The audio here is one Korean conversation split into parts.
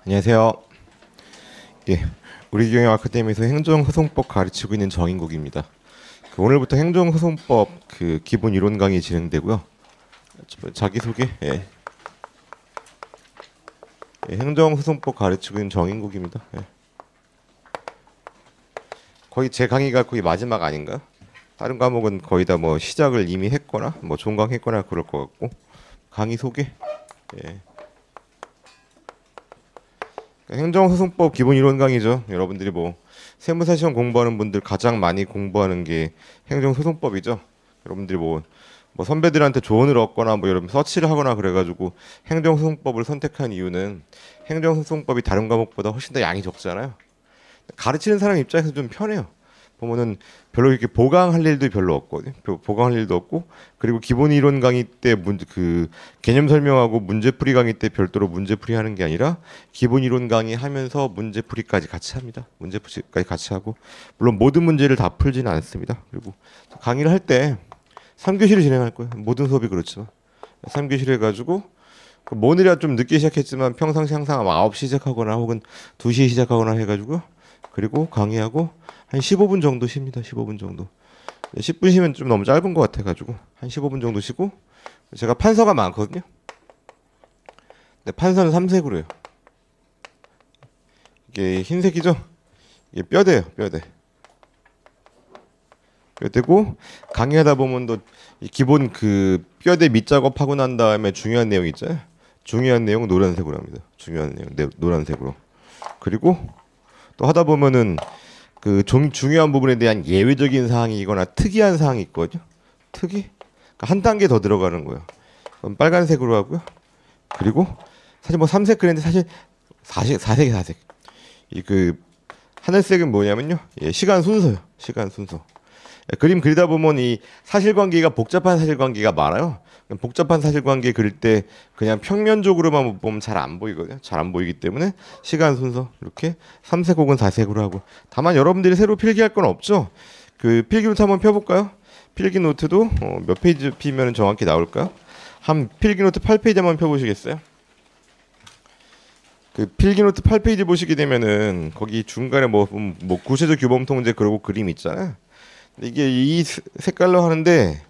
안녕하세요. 예, 우리 경영 아카데미에서 행정소송법 가르치고 있는 정인국입니다. 오늘부터 행정소송법 기본 이론 강의 진행되고요. 자기소개. 행정소송법 가르치고 있는 정인국입니다. 거의 제 강의가 거의 마지막 아닌가요? 다른 과목은 거의 다 뭐 시작을 이미 했거나 뭐 종강했거나 그럴 것 같고. 강의 소개. 행정소송법 기본 이론 강의죠. 여러분들이 뭐 세무사 시험 공부하는 분들 가장 많이 공부하는 게 행정소송법이죠. 여러분들이 뭐 선배들한테 조언을 얻거나 뭐 여러분 서치를 하거나 그래가지고 행정소송법을 선택한 이유는 행정소송법이 다른 과목보다 훨씬 더 양이 적잖아요. 가르치는 사람 입장에서 좀 편해요. 보면은 별로 이렇게 보강할 일도 별로 없거든요. 보강할 일도 없고, 그리고 기본 이론 강의 때 개념 설명하고 문제풀이 강의 때 별도로 문제풀이 하는 게 아니라 기본 이론 강의 하면서 문제풀이까지 같이 합니다. 문제풀이까지 같이 하고, 물론 모든 문제를 다 풀지는 않습니다. 그리고 강의를 할 때 3교시를 진행할 거예요. 모든 수업이 그렇지만 3교시를 해가지고 오늘이야 좀 늦게 시작했지만 평상시 항상 9시 시작하거나 혹은 2시에 시작하거나 해가지고요. 그리고 강의하고 한 15분 정도 쉽니다. 15분 정도. 10분 쉬면 좀 너무 짧은 것 같아가지고 한 15분 정도 쉬고, 제가 판서가 많거든요. 근데 판서는 3색으로 해요. 이게 흰색이죠? 이게 뼈대예요. 뼈대고 강의하다 보면 또 기본 뼈대 밑작업하고 난 다음에 중요한 내용 있잖아요. 중요한 내용 노란색으로 합니다. 중요한 내용 노란색으로. 그리고 또 하다 보면은 중요한 부분에 대한 예외적인 사항이거나 특이한 사항이 있거든요. 그러니까 한 단계 더 들어가는 거예요. 그럼 빨간색으로 하고요. 그리고 사실 뭐 3색 그랬는데 사실 4색이. 이 하늘색은 뭐냐면요. 시간 순서요. 시간 순서. 그림 그리다 보면 이 사실관계가 복잡한 사실관계가 많아요. 복잡한 사실관계 그릴 때 그냥 평면적으로만 보면 잘 안 보이거든요. 잘 안 보이기 때문에 시간 순서 이렇게 3색 혹은 4색으로 하고. 다만 여러분들이 새로 필기할 건 없죠. 필기노트 한번 펴볼까요? 필기노트도 몇 페이지 피면 정확히 나올까요? 한 필기노트 8페이지 한번 펴보시겠어요? 필기노트 8페이지 보시게 되면은 거기 중간에 뭐 구체적 규범 통제 그러고 그림 있잖아요. 이게 이 색깔로 하는데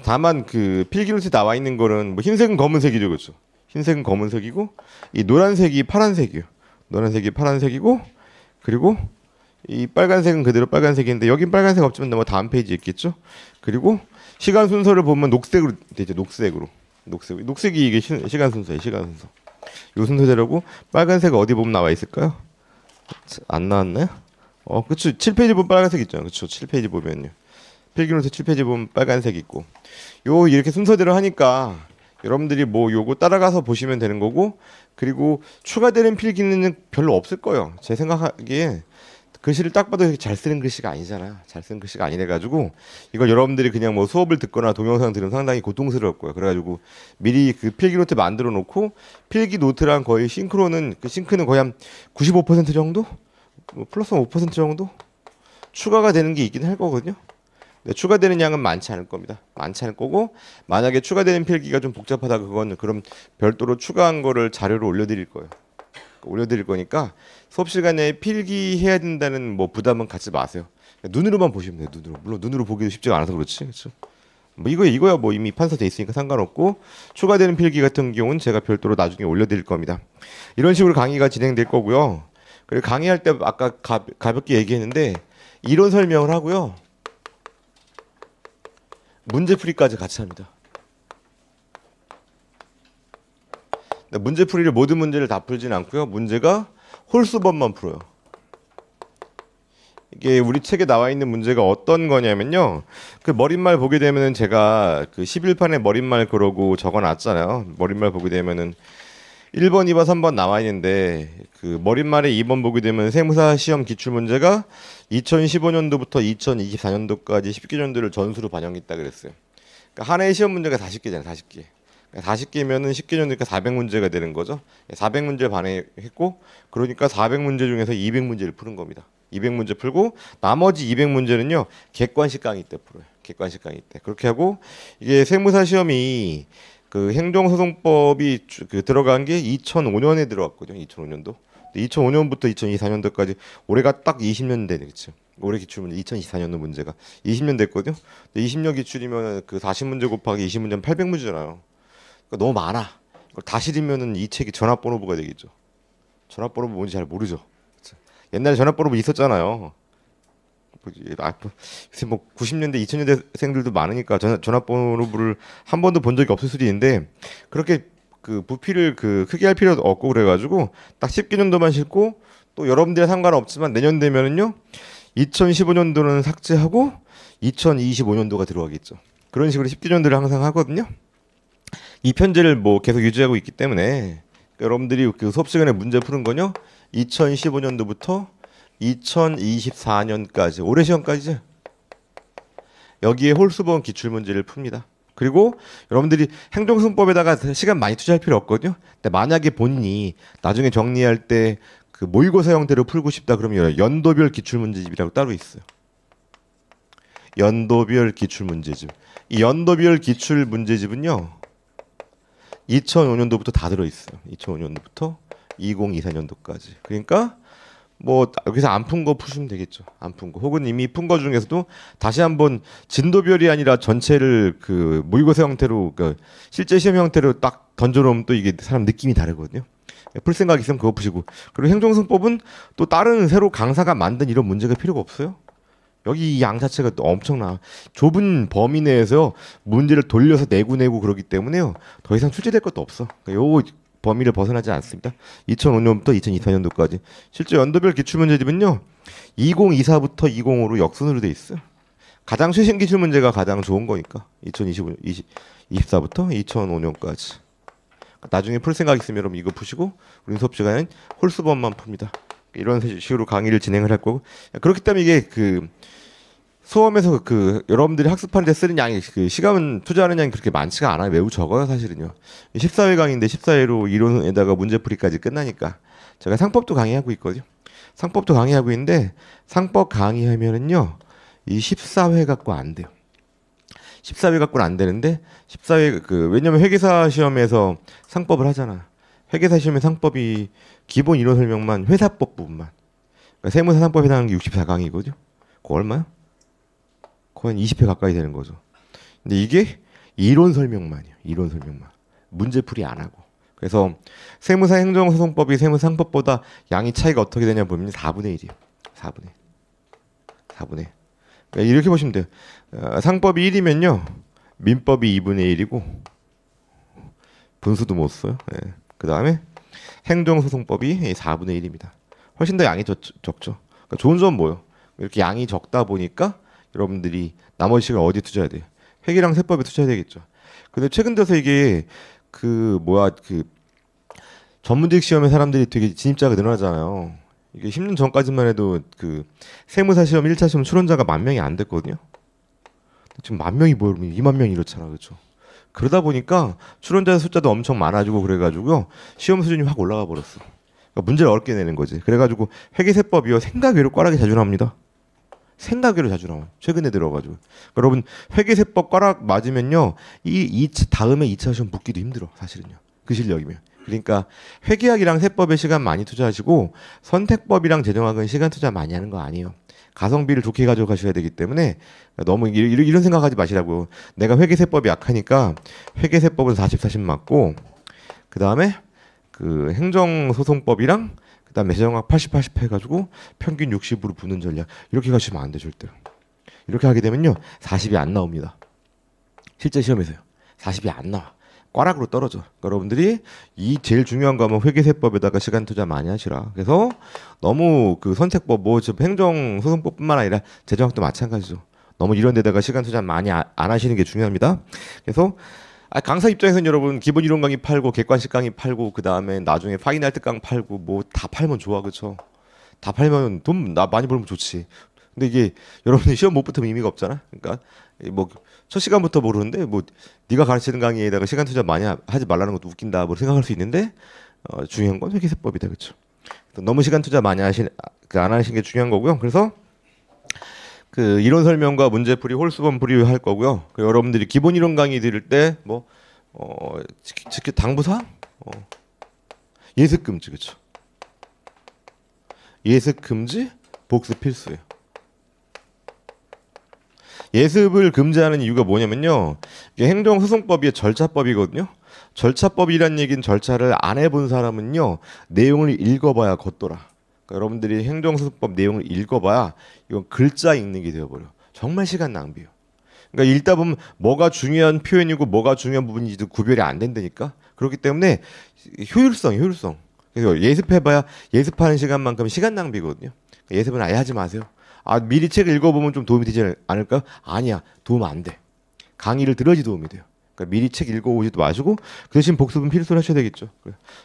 다만 필기노트에 나와 있는 거는 뭐 흰색은 검은색이죠, 그렇죠? 흰색은 검은색이고 이 노란색이 파란색이요. 노란색이 파란색이고, 그리고 이 빨간색은 그대로 빨간색인데 여긴 빨간색 없지만 뭐 다음 페이지에 있겠죠? 그리고 시간 순서를 보면 녹색으로 되죠. 녹색이 이게 시간 순서예요. 시간 순서. 요 순서대로고 빨간색 어디 보면 나와 있을까요? 안 나왔나요? 그쵸. 7페이지 보면 빨간색 있잖아요. 그쵸. 7페이지 보면요. 필기노트 7페이지 보면 빨간색 있고. 이렇게 순서대로 하니까 여러분들이 뭐 요거 따라가서 보시면 되는 거고, 그리고 추가되는 필기는 별로 없을 거예요. 제 생각하기에 글씨를 딱 봐도 잘 쓰는 글씨가 아니잖아요. 잘 쓰는 글씨가 아니래가지고 이걸 여러분들이 그냥 뭐 수업을 듣거나 동영상 들으면 상당히 고통스러울 거예요. 그래가지고 미리 필기노트 만들어 놓고, 필기노트랑 거의 싱크는 거의 한 95% 정도? 플러스 5% 정도 추가가 되는 게 있긴 할 거거든요. 네, 추가되는 양은 많지 않을 겁니다. 많지 않을 거고, 만약에 추가되는 필기가 좀 복잡하다 그럼 별도로 추가한 거를 자료로 올려드릴 거예요. 올려드릴 거니까 수업 시간에 필기해야 된다는 뭐 부담은 갖지 마세요. 눈으로만 보시면 돼요. 눈으로. 물론 눈으로 보기도 쉽지가 않아서 그렇지, 그렇죠? 뭐 이거야 뭐 이미 판서돼 있으니까 상관없고, 추가되는 필기 같은 경우는 제가 별도로 나중에 올려드릴 겁니다. 이런 식으로 강의가 진행될 거고요. 그리고 강의할 때 아까 가볍게 얘기했는데 이론 설명을 하고요. 문제풀이까지 같이 합니다. 문제풀이를 모든 문제를 다 풀진 않고요. 문제가 홀수법만 풀어요. 이게 우리 책에 나와 있는 문제가 어떤 거냐면요. 머릿말 보게 되면은 제가 11판에 머릿말 그러고 적어놨잖아요. 머릿말 보게 되면은 1번, 2번, 3번 나와 있는데 머릿말에 2번 보게 되면 세무사 시험 기출 문제가 2015년도부터 2024년도까지 10개년도를 전수로 반영했다 그랬어요. 그러니까 한 해의 시험 문제가 40개잖아요. 40개. 40개면은 10개년도니까 400문제가 되는 거죠. 400문제 반영했고, 그러니까 400문제 중에서 200문제를 푸는 겁니다. 200문제 풀고 나머지 200문제는요 객관식 강의 때 풀어요. 객관식 강의 때. 그렇게 하고, 이게 세무사 시험이 그 행정소송법이 들어간 게 2005년에 들어왔거든요. 2005년도. 2005년부터 2024년도까지 올해가 딱 20년 되네, 그렇죠? 올해 기출문제 2024년도 문제가 20년 됐거든요. 근데 20년 기출이면 그 40문제 곱하기 20문제는 800문제잖아요. 그러니까 너무 많아. 이걸 다 실으면은 이 책이 전화번호부가 되겠죠. 전화번호부 뭔지 잘 모르죠. 그쵸? 옛날에 전화번호부 있었잖아요. 요새 뭐 90년대, 2000년대생들도 많으니까 전화번호부를 한 번도 본 적이 없을 수도 있는데 그렇게 그 부피를 그 크게 할 필요도 없고 그래가지고 딱 10개년도만 싣고 또 여러분들에 상관없지만 내년 되면은요 2015년도는 삭제하고 2025년도가 들어가겠죠. 그런 식으로 10개년도를 항상 하거든요. 이 편제를 뭐 계속 유지하고 있기 때문에 여러분들이 그 수업 시간에 문제 푸는 거요 2015년도부터 2024년까지 올해 시험까지 여기에 홀수본 기출 문제를 풉니다. 그리고 여러분들이 행정소송법에다가 시간 많이 투자할 필요 없거든요. 근데 만약에 본인이 나중에 정리할 때 그 모의고사 형태로 풀고 싶다 그러면 연도별 기출 문제집이라고 따로 있어요. 연도별 기출 문제집. 이 연도별 기출 문제집은요. 2005년도부터 다 들어 있어요. 2005년도부터 2024년도까지. 그러니까 뭐 여기서 안 푼 거 푸시면 되겠죠. 안 푼 거. 혹은 이미 푼 거 중에서도 다시 한번 진도별이 아니라 전체를 그 모의고사 형태로 그 실제 시험 형태로 딱 던져 놓으면 또 이게 사람 느낌이 다르거든요. 풀 생각 있으면 그거 푸시고. 그리고 행정소송법은 또 다른 새로 강사가 만든 이런 문제가 필요가 없어요. 여기 이 양 자체가 또 엄청나. 좁은 범위 내에서 문제를 돌려서 내고 그러기 때문에요. 더 이상 출제될 것도 없어. 요 범위를 벗어나지 않습니다. 2005년부터 2024년도까지. 실제 연도별 기출문제집은요. 2024부터 2025로 역순으로 돼 있어요. 가장 최신 기출문제가 가장 좋은 거니까. 2024부터 2005년까지. 나중에 풀 생각 있으면 여러분 이거 푸시고 우리 수업 시간엔 홀수범만 풉니다. 이런 식으로 강의를 진행을 할 거고. 그렇기 때문에 이게 그 수험에서 그 여러분들이 학습하는 데 쓰는 양이 그 시간 투자하는 양이 그렇게 많지가 않아요. 매우 적어요, 사실은요. 14회 강의인데 14회로 이론에다가 문제풀이까지 끝나니까. 제가 상법도 강의하고 있거든요. 상법도 강의하고 있는데 상법 강의하면은요. 이 14회 갖고 안 돼요. 14회 갖고는 안 되는데 14회 그 왜냐면 회계사 시험에서 상법을 하잖아. 회계사 시험의 상법이 기본 이론 설명만 회사법 부분만. 그러니까 세무사 상법에 해당하는 게 64강이거든요. 그거 얼마야? 거의 20회 가까이 되는 거죠. 근데 이게 이론 설명만이에요. 이론 설명만. 문제풀이 안 하고. 그래서 세무사 행정소송법이 세무사 상법보다 양이 차이가 어떻게 되냐 보면 4분의 1이에요. 4분의 1. 4분의 1. 그러니까 이렇게 보시면 돼요. 상법이 1이면요. 민법이 2분의 1이고 분수도 못 써요. 네. 그 다음에 행정소송법이 4분의 1입니다. 훨씬 더 양이 적죠. 그러니까 좋은 점은 뭐예요? 이렇게 양이 적다 보니까 여러분들이 나머지 시간 어디에 투자해야 돼요? 회계랑 세법에 투자해야 되겠죠. 근데 최근 들어서 이게 그 전문직 시험에 사람들이 되게 진입자가 늘어나잖아요. 이게 10년 전까지만 해도 그 세무사 시험 1차 시험 출원자가 10,000명이 안 됐거든요. 지금 10,000명이 뭐 20,000명 이렇잖아, 그렇죠? 그러다 보니까 출원자 숫자도 엄청 많아지고 그래가지고요 시험 수준이 확 올라가 버렸어. 그러니까 문제를 어렵게 내는 거지. 그래가지고 회계세법이요 생각 외로 꽈락이 자주 나옵니다. 생각 외로 자주 나와요. 최근에 들어가지고. 여러분 회계세법 꽈락 맞으면요 이 다음에 2차 시험 붙기도 힘들어 사실은요. 그 실력이면. 그러니까 회계학이랑 세법에 시간 많이 투자하시고 선택법이랑 재정학은 시간 투자 많이 하는 거 아니에요. 가성비를 좋게 가져가셔야 되기 때문에 너무 이런 생각하지 마시라고. 내가 회계세법이 약하니까 회계세법은 40, 40 맞고 그 다음에 그 행정소송법이랑 그 다음에 재정학 80, 80 해가지고 평균 60으로 붙는 전략 이렇게 가시면 안 돼 절대로. 이렇게 하게 되면요 40이 안 나옵니다. 실제 시험에서요 40이 안 나와. 꽈락으로 떨어져. 그러니까 여러분들이 이 제일 중요한 거 하면 회계세법에다가 시간 투자 많이 하시라. 그래서 너무 그 선택법 뭐 행정소송법뿐만 아니라 재정학도 마찬가지죠. 너무 이런 데다가 시간 투자 많이 안 하시는 게 중요합니다. 그래서 강사 입장에서는 여러분 기본 이론 강의 팔고 객관식 강의 팔고 그 다음에 나중에 파이널 특강 팔고 뭐 다 팔면 좋아, 그렇죠? 다 팔면 돈 많이 벌면 좋지. 근데 이게 여러분이 시험 못 붙으면 의미가 없잖아. 그러니까 뭐 첫 시간부터 모르는데 뭐 네가 가르치는 강의에다가 시간 투자 많이 하지 말라는 것도 웃긴다 뭐 생각할 수 있는데 중요한 건 회계세법이다, 그렇죠? 너무 시간 투자 많이 안 하시는 게 중요한 거고요. 그래서 그 이론 설명과 문제풀이 홀수범 풀이 할 거고요. 여러분들이 기본 이론 강의 들을 때 뭐 지켜 당부사항? 예습 금지 그렇죠. 예습 금지, 복습 필수예요. 예습을 금지하는 이유가 뭐냐면요. 이게 행정소송법의 절차법이거든요. 절차법이란 얘기는 절차를 안 해본 사람은요. 내용을 읽어봐야 걷더라. 그러니까 여러분들이 행정소송법 내용을 읽어봐야 이건 글자 읽는 게 되어버려. 정말 시간 낭비예요. 그러니까 읽다 보면 뭐가 중요한 표현이고 뭐가 중요한 부분인지도 구별이 안 된다니까. 그렇기 때문에 효율성. 그래서 예습해봐야 예습하는 시간만큼 시간 낭비거든요. 예습은 아예 하지 마세요. 미리 책을 읽어보면 좀 도움이 되지 않을까? 아니야, 도움 안 돼. 강의를 들어야지 도움이 돼요. 그러니까 미리 책 읽어오지도 마시고 그 대신 복습은 필수로 하셔야 되겠죠.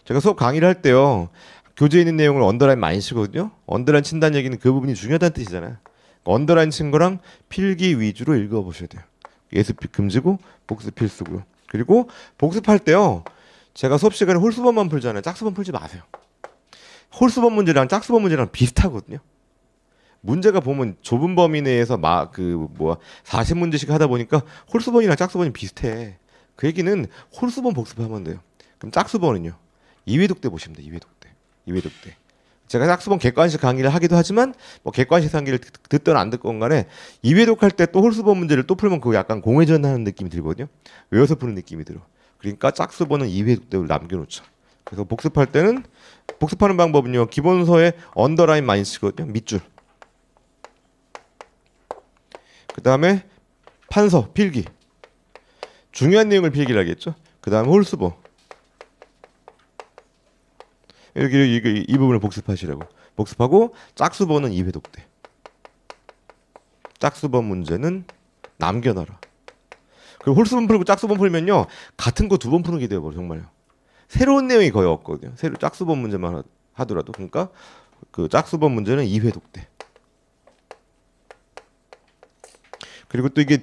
제가 수업 강의를 할 때요, 교재에 있는 내용을 언더라인 많이 치거든요. 언더라인 친다는 얘기는 그 부분이 중요하다는 뜻이잖아요. 언더라인 친 거랑 필기 위주로 읽어보셔야 돼요. 예습 금지고 복습 필수고요. 그리고 복습할 때요, 제가 수업 시간에 홀수범만 풀잖아요. 짝수범 풀지 마세요. 홀수범 문제랑 짝수범 문제랑 비슷하거든요. 문제가 보면 좁은 범위 내에서 40문제씩 하다 보니까 홀수범이랑 짝수범이 비슷해. 그 얘기는 홀수범 복습하면 돼요. 그럼 짝수범은요, 이회독 때 보시면 돼요. 이회독 때. 제가 짝수범 객관식 강의를 하기도 하지만 뭐 객관식 강의를 듣든 안 듣건 간에 이회독 할 때 또 홀수범 문제를 또 풀면 그거 약간 공회전 하는 느낌이 들거든요. 외워서 푸는 느낌이 들어. 그러니까 짝수범은 이회독 때로 남겨놓죠. 그래서 복습할 때는, 복습하는 방법은요, 기본서에 언더라인 많이 쓰거든요. 밑줄. 그 다음에 판서, 필기. 중요한 내용을 필기를 하겠죠. 그 다음에 홀수범. 이렇게 이 부분을 복습하시라고. 복습하고 짝수범은 2회독 때. 짝수범 문제는 남겨놔라. 그리고 홀수범 풀고 짝수범 풀면요, 같은 거 2번 푸는 게 되어버려. 정말요. 새로운 내용이 거의 없거든요. 새로 짝수범 문제만 하더라도. 그러니까 그 짝수범 문제는 2회독 때. 그리고 또 이게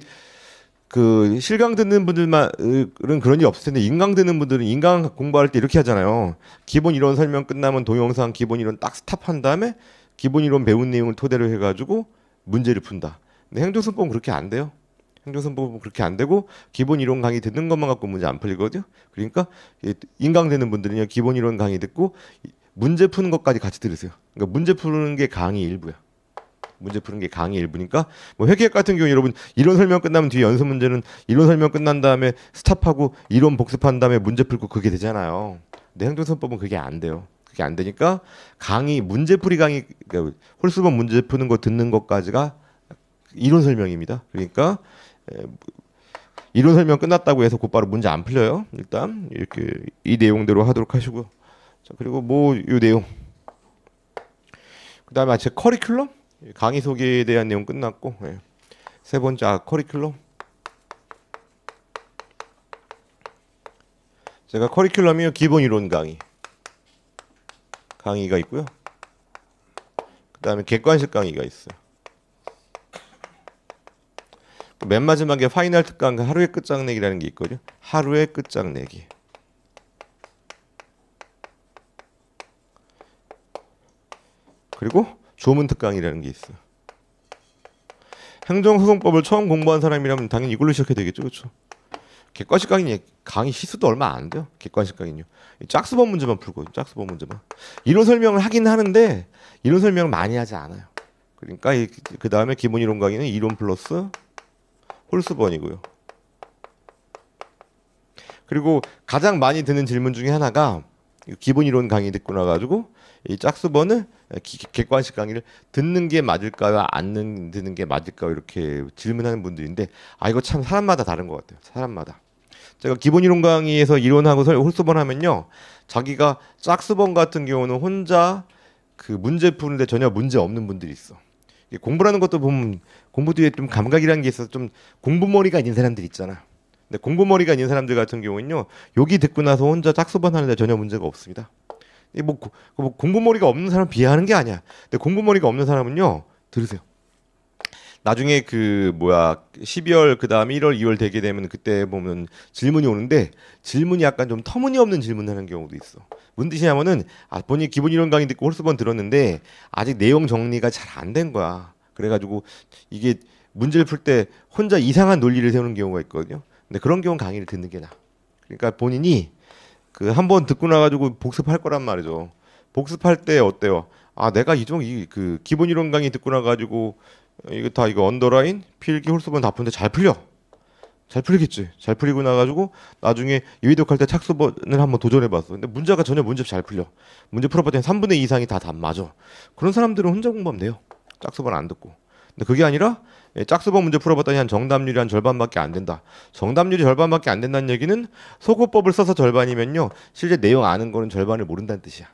그 실강 듣는 분들만은 그런 일 없을 텐데, 인강 듣는 분들은 인강 공부할 때 이렇게 하잖아요. 기본 이론 설명 끝나면 동영상 기본 이론 딱 스탑한 다음에 기본 이론 배운 내용을 토대로 해가지고 문제를 푼다. 근데 행정선법은 그렇게 안 돼요. 행정선법은 그렇게 안 되고 기본 이론 강의 듣는 것만 갖고 문제 안 풀리거든요. 그러니까 인강 되는 분들은요, 기본 이론 강의 듣고 문제 푸는 것까지 같이 들으세요. 그러니까 문제 푸는 게 강의 일부야. 문제 푸는 게 강의 일부니까, 뭐 회계학 같은 경우 여러분 이론 설명 끝나면 뒤에 연습 문제는 이론 설명 끝난 다음에 스탑하고 이론 복습한 다음에 문제 풀고 그게 되잖아요. 근데 행정선법은 그게 안 돼요. 그게 안 되니까 강의, 문제풀이 강의, 그러니까 홀수범 문제 푸는 거 듣는 것까지가 이론 설명입니다. 그러니까 이론 설명 끝났다고 해서 곧바로 문제 안 풀려요. 일단 이렇게 이 내용대로 하도록 하시고, 자, 그리고 뭐 이 내용, 그 다음에 제 커리큘럼, 강의 소개에 대한 내용 끝났고, 세 번째 커리큘럼. 제가 커리큘럼이요, 기본 이론 강의가 있고요. 그 다음에 객관식 강의가 있어요. 맨 마지막에 파이널 특강, 하루의 끝장내기라는 게 있거든요. 하루의 끝장내기. 그리고 조문 특강이라는 게 있어요. 행정소송법을 처음 공부한 사람이라면 당연히 이걸로 시작해야 되겠죠, 그렇죠? 객관식 강의 시수도 얼마 안 돼요. 객관식 강의는요. 짝수범 문제만 풀고, 짝수범 문제만. 이론 설명을 하긴 하는데 이론 설명을 많이 하지 않아요. 그러니까 그 다음에 기본 이론 강의는 이론 플러스 홀수범이고요. 그리고 가장 많이 드는 질문 중에 하나가, 기본 이론 강의 듣고 나가지고 이 짝수범을 객관식 강의를 듣는 게 맞을까요, 안 듣는 게 맞을까요, 이렇게 질문하는 분들인데, 이거 참 사람마다 다른 것 같아요. 사람마다. 제가 기본 이론 강의에서 이론하고 홀수범 하면요, 자기가 짝수범 같은 경우는 혼자 그 문제 푸는데 전혀 문제 없는 분들이 있어. 공부라는 것도 보면 공부 뒤에 좀 감각이라는 게 있어서 좀 공부머리가 있는 사람들 있잖아. 근데 공부머리가 있는 사람들 같은 경우는요, 여기 듣고 나서 혼자 짝수범 하는데 전혀 문제가 없습니다. 뭐 공부머리가 없는 사람 비하하는 게 아니야. 근데 공부머리가 없는 사람은요, 들으세요. 나중에 12월 그다음에 1월, 2월 되게 되면 그때 보면 질문이 오는데, 질문이 약간 좀 터무니없는 질문하는 경우도 있어. 무슨 뜻이냐면은 본인이 기본 이론 강의 듣고 홀수범 들었는데 아직 내용 정리가 잘 안 된 거야. 그래가지고 이게 문제를 풀 때 혼자 이상한 논리를 세우는 경우가 있거든요. 근데 그런 경우는 강의를 듣는 게 나아. 그러니까 본인이 그 한 번 듣고 나가지고 복습할 거란 말이죠. 복습할 때 어때요? 아 내가 이그 기본 이론 강의 듣고 나가지고 이거 다 이거 언더라인 필기 홀수본 다 푸는데 잘 풀려. 잘 풀리겠지. 잘 풀리고 나가지고 나중에 유의독할 때 착수본을 한번 도전해봤어. 근데 문제가 전혀 문제 잘 풀려. 문제 풀어봤더니 3분의 2 이상이 다 답 맞아. 그런 사람들은 혼자 공부하면 돼요. 짝수본 안 듣고. 근데 그게 아니라 짝수본 문제 풀어봤더니 한 정답률이 한 절반밖에 안 된다. 정답률이 절반밖에 안 된다는 얘기는 소거법을 써서 절반이면요. 실제 내용 아는 거는 절반을 모른다는 뜻이야.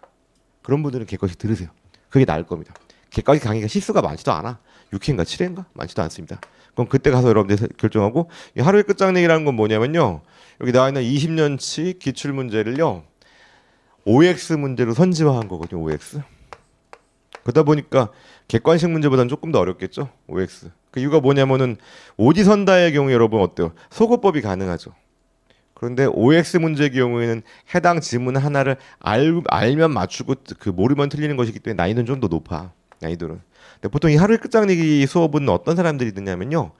그런 분들은 개꺼식 들으세요. 그게 나을 겁니다. 개꺼식 강의가 실수가 많지도 않아. 6회인가 7회인가? 많지도 않습니다. 그럼 그때 가서 여러분들 결정하고 이 하루의 끝장내기라는 건 뭐냐면요. 여기 나와 있는 20년치 기출 문제를요. OX 문제로 선지화한 거거든요. OX. 그러다 보니까 객관식 문제보다는 조금 더 어렵겠죠. OX. 그 이유가 뭐냐면은 오지선다의 경우 여러분 어때요? 소거법이 가능하죠. 그런데 OX 문제의 경우에는 해당 지문 하나를 알면 맞추고 그 모르면 틀리는 것이기 때문에 난이도는 좀 더 높아. 난이도는. 근데 보통 이 하루의 끝장내기 수업은 어떤 사람들이 듣냐면요.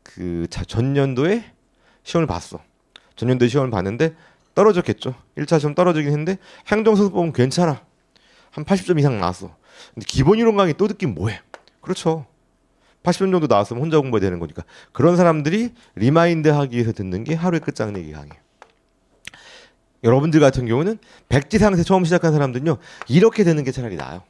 그 전년도에 시험을 봤어. 전년도에 시험을 봤는데 떨어졌겠죠. 1차 시험 떨어지긴 했는데 행정소수법은 괜찮아. 한 80점 이상 나왔어. 근데 기본 이론 강의 또 듣긴 뭐해. 그렇죠. 80점 정도 나왔으면 혼자 공부해야 되는 거니까. 그런 사람들이 리마인드 하기 위해서 듣는 게 하루의 끝장내기 강의. 여러분들 같은 경우는 백지상세 처음 시작한 사람들은요. 이렇게 되는 게 차라리 나아요.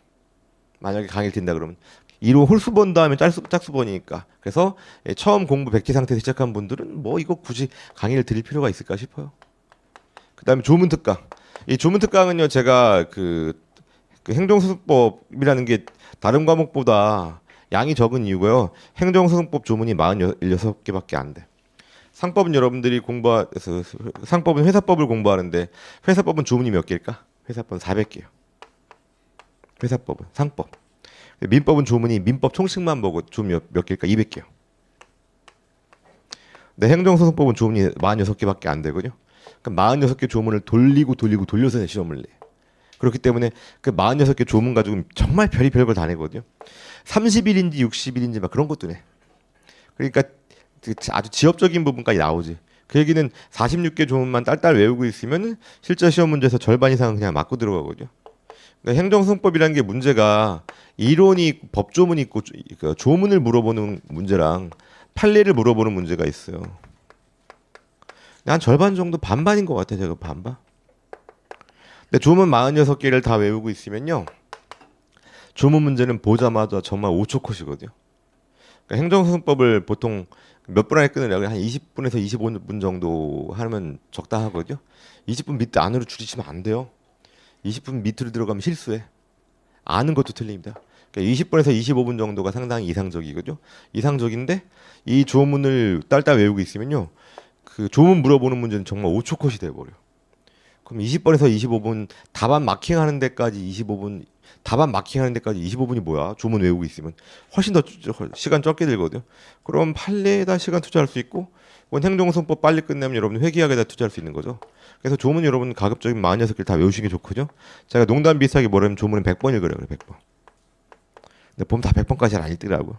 만약에 강의를 듣는다 그러면 이로 홀수본 다음에 짝수본이니까. 그래서 처음 공부 백지 상태에서 시작한 분들은 뭐 이거 굳이 강의를 드릴 필요가 있을까 싶어요. 그다음에 조문특강. 이 조문특강은요 제가 그 행정소송법이라는 게 다른 과목보다 양이 적은 이유고요. 행정소송법 조문이 46개밖에 안 돼. 상법은 여러분들이 공부해서 상법은 회사법을 공부하는데 회사법은 조문이 몇 개일까? 회사법은 400개요. 회사법은 상법. 민법은 조문이 민법 총칙만 보고 조문 몇 개일까? 200개요. 근데 행정소송법은 조문이 46개밖에 안 되거든요. 그럼 46개 조문을 돌려서 시험을 내. 그렇기 때문에 그 46개 조문 가지고 정말 별의별 걸 다 내거든요. 30일인지 60일인지 막 그런 것도 내. 그러니까 아주 지엽적인 부분까지 나오지. 그 얘기는 46개 조문만 딸딸 외우고 있으면 실제 시험 문제에서 절반 이상은 그냥 맞고 들어가거든요. 그러니까 행정소송법이라는 게 문제가 이론이 법조문이 있고 조문을 물어보는 문제랑 판례를 물어보는 문제가 있어요. 한 절반 정도 반반인 것 같아요. 제가 반반. 근데 조문 46개를 다 외우고 있으면요. 조문 문제는 보자마자 정말 5초 컷이거든요. 그러니까 행정소송법을 보통 몇 분 안에 끊으려고 한 20분에서 25분 정도 하면 적당하거든요. 20분 밑에 안으로 줄이시면 안 돼요. 20분 밑으로 들어가면 실수해. 아는 것도 틀립니다. 그러니까 20분에서 25분 정도가 상당히 이상적이거든요. 이상적인데 이 조문을 딸딸 외우고 있으면요. 그 조문 물어보는 문제는 정말 5초 컷이 돼버려. 그럼 20번에서 25분 답안 마킹하는 데까지 25분 답안 마킹하는 데까지 25분이 뭐야? 조문 외우고 있으면 훨씬 더 시간 적게 들거든요. 그럼 판례에다 시간 투자할 수 있고 행정소송법 빨리 끝내면 여러분 회계학에다 투자할 수 있는 거죠. 그래서 조문 여러분 가급적이면 46개 다 외우시는 게 좋거든요. 제가 농담 비슷하게 뭐라면 조문은 100번 읽으라 그래. 100번. 근데 보면 다 100번까지 안 읽더라고요.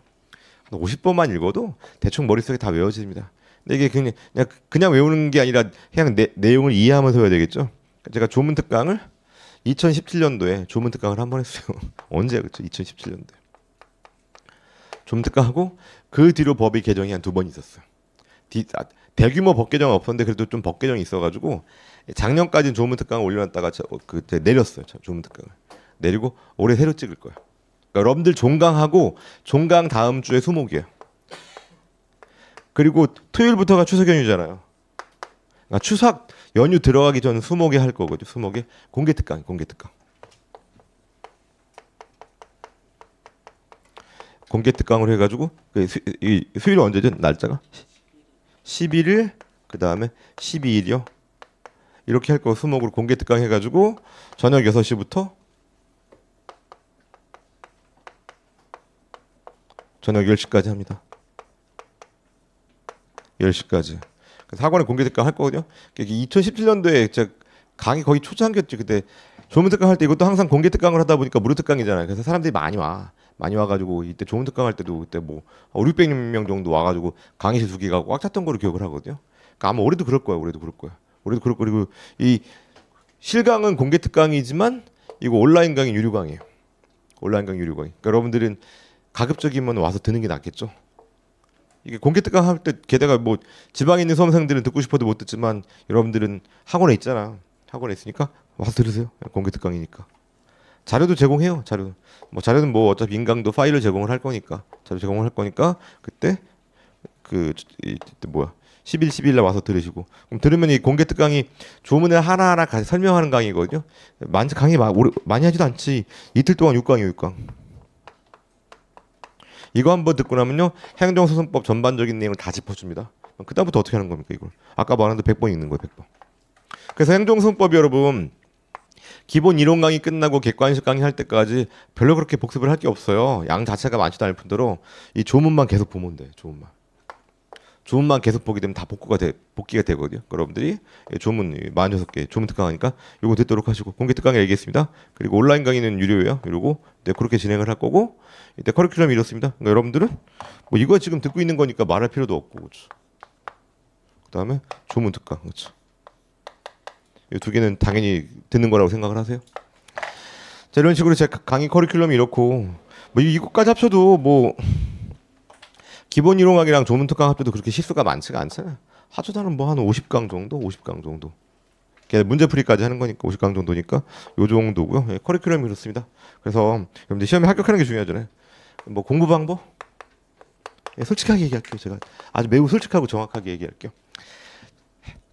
한 50번만 읽어도 대충 머릿속에 다 외워집니다. 근데 이게 그냥 외우는 게 아니라 그냥 내용을 이해하면서 해야 되겠죠. 제가 조문특강을 2017년도에 조문특강을 한 번 했어요. 언제야, 그쵸? 2017년도에. 조문특강하고 그 뒤로 법이 개정이 한 2번 있었어요. 대규모 법 개정은 없었는데 그래도 좀 법 개정이 있어가지고 작년까지는 조문특강을 올려놨다가 그때 내렸어요. 조문특강을. 내리고 올해 새로 찍을 거예요. 그러니까 여러분들 종강하고 종강 다음 주에 수목이에요. 그리고 토요일부터가 추석 연휴잖아요. 그러니까 추석 연휴 들어가기 전 수목에 할 거거든요. 수목에 공개특강. 공개특강으로 해가지고 수요일 언제죠? 날짜가 11일 그 다음에 12일이요. 이렇게 할 거 수목으로 공개특강 해가지고 저녁 6시부터 저녁 10시까지 합니다. 10시까지. 학원에 공개특강 할 거거든요. 2017년도에 제가 강의 거의 초창기였죠. 그때 조문특강 할 때 이것도 항상 공개특강을 하다 보니까 무료특강이잖아요. 그래서 사람들이 많이 와가지고 이때 조문특강 할 때도 그때 뭐 5, 600명 정도 와가지고 강의실 2개가 꽉 찼던 거로 기억을 하거든요. 그러니까 아마 올해도 그럴 거야. 우리도 그렇고 그리고 이 실강은 공개 특강이지만 이거 온라인 강의 유료 강의예요. 온라인 강의 유료 강의. 그러니까 여러분들은 가급적이면 와서 듣는 게 낫겠죠. 이게 공개 특강 할 때 게다가 뭐 지방에 있는 수험생들은 듣고 싶어도 못 듣지만 여러분들은 학원에 있잖아. 학원에 있으니까 와서 들으세요. 공개 특강이니까. 자료도 제공해요. 자료. 뭐 자료는 뭐 어차피 인강도 파일을 제공을 할 거니까 자료 제공을 할 거니까 그때 뭐야 10일 12일 날 와서 들으시고 그럼 들으면 이 공개 특강이 조문을 하나하나 같이 설명하는 강의거든요. 강의 많이 하지도 않지. 이틀 동안 6강이에요. 6강. 이거 한번 듣고 나면요 행정소송법 전반적인 내용을 다 짚어줍니다. 그다음부터 어떻게 하는 겁니까 이걸? 아까 말한 데 100번 읽는 거예요. 100번. 그래서 행정소송법이 여러분 기본 이론 강의 끝나고 객관식 강의 할 때까지 별로 그렇게 복습을 할 게 없어요. 양 자체가 많지도 않을 뿐더러 이 조문만 계속 보면 돼. 조문만 계속 보게 되면 다 복기가 되거든요. 여러분들이 조문 46개 조문 특강하니까 요거 듣도록 하시고 공개 특강에 얘기했습니다. 그리고 온라인 강의는 유료예요. 유료고 네, 그렇게 진행을 할 거고 이때 커리큘럼이 이렇습니다. 그러니까 여러분들은 뭐 이거 지금 듣고 있는 거니까 말할 필요도 없고 그렇죠. 그다음에 조문 특강 그렇죠. 이 두 개는 당연히 듣는 거라고 생각을 하세요. 자, 이런 식으로 제 강의 커리큘럼이 이렇고 뭐 이것까지 합쳐도 뭐 기본 이론학이랑 조문 특강 합쳐도 그렇게 실수가 많지가 않잖아요. 하주다는 뭐 한 50강 정도, 50강 정도. 문제풀이까지 하는 거니까 50강 정도니까 요 정도고요. 예, 커리큘럼이 그렇습니다. 그래서 여러분들 시험에 합격하는 게 중요하잖아요. 뭐 공부 방법? 예, 솔직하게 얘기할게요. 제가 아주 매우 솔직하고 정확하게 얘기할게요.